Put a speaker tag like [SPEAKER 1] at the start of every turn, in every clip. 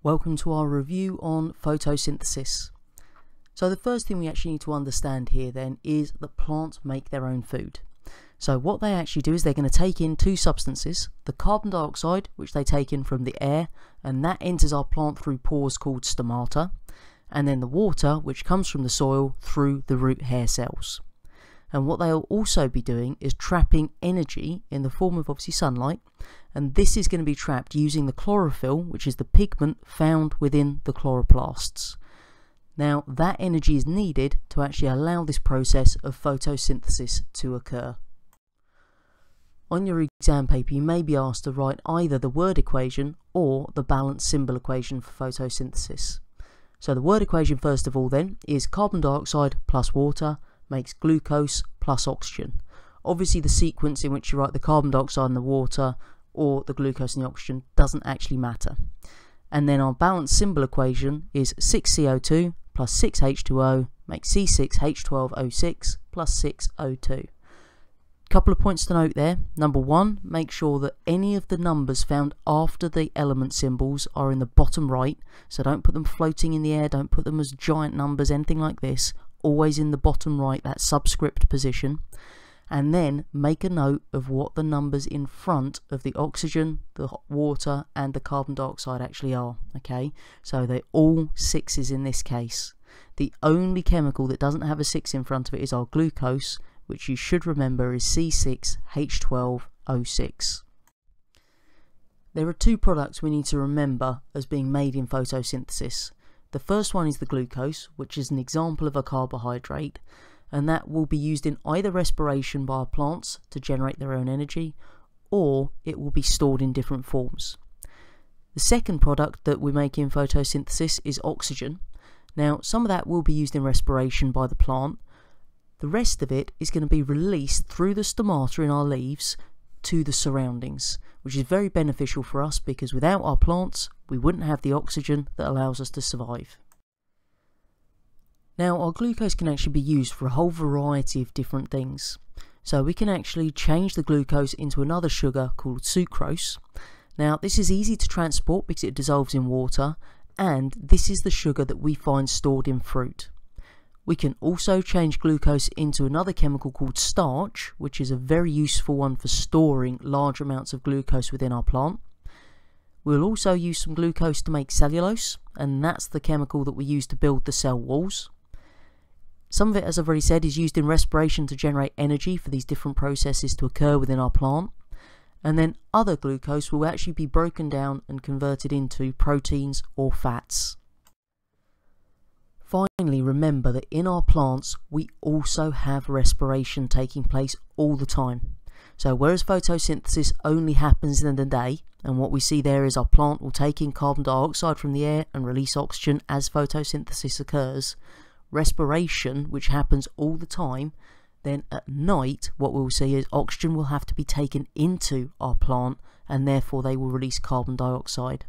[SPEAKER 1] Welcome to our review on photosynthesis. So the first thing we actually need to understand here then is that plants make their own food. So what they actually do is they're going to take in two substances, the carbon dioxide, which they take in from the air, and that enters our plant through pores called stomata, and then the water, which comes from the soil through the root hair cells. And what they'll also be doing is trapping energy in the form of obviously sunlight, and this is going to be trapped using the chlorophyll, which is the pigment found within the chloroplasts. Now that energy is needed to actually allow this process of photosynthesis to occur. On your exam paper you may be asked to write either the word equation or the balance symbol equation for photosynthesis. So the word equation first of all then is carbon dioxide plus water makes glucose plus oxygen. Obviously the sequence in which you write the carbon dioxide and the water or the glucose and the oxygen doesn't actually matter. And then our balance symbol equation is 6CO2 plus 6H2O makes C6H12O6 plus 6O2. Couple of points to note there. Number one, make sure that any of the numbers found after the element symbols are in the bottom right, so don't put them floating in the air, don't put them as giant numbers, anything like this. Always in the bottom right, that subscript position. And then make a note of what the numbers in front of the oxygen, the water and the carbon dioxide actually are. Okay, so they're all sixes in this case. The only chemical that doesn't have a 6 in front of it is our glucose, which you should remember is C6H12O6. There are two products we need to remember as being made in photosynthesis. The first one is the glucose, which is an example of a carbohydrate, and that will be used in either respiration by our plants to generate their own energy, or it will be stored in different forms. The second product that we make in photosynthesis is oxygen. Now, some of that will be used in respiration by the plant. The rest of it is going to be released through the stomata in our leaves to the surroundings, which is very beneficial for us because without our plants we wouldn't have the oxygen that allows us to survive. Now our glucose can actually be used for a whole variety of different things. So we can actually change the glucose into another sugar called sucrose. Now this is easy to transport because it dissolves in water, and this is the sugar that we find stored in fruit. We can also change glucose into another chemical called starch, which is a very useful one for storing large amounts of glucose within our plant. We'll also use some glucose to make cellulose, and that's the chemical that we use to build the cell walls. Some of it, as I've already said, is used in respiration to generate energy for these different processes to occur within our plant. And then other glucose will actually be broken down and converted into proteins or fats. Finally, remember that in our plants we also have respiration taking place all the time. So whereas photosynthesis only happens in the day, and what we see there is our plant will take in carbon dioxide from the air and release oxygen as photosynthesis occurs, respiration, which happens all the time, then at night what we'll see is oxygen will have to be taken into our plant and therefore they will release carbon dioxide.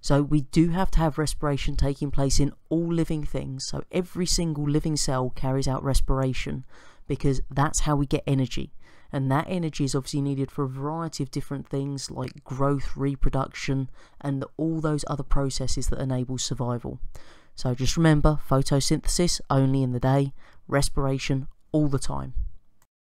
[SPEAKER 1] So we do have to have respiration taking place in all living things. So every single living cell carries out respiration because that's how we get energy. And that energy is obviously needed for a variety of different things like growth, reproduction, and all those other processes that enable survival. So just remember, photosynthesis only in the day, respiration all the time.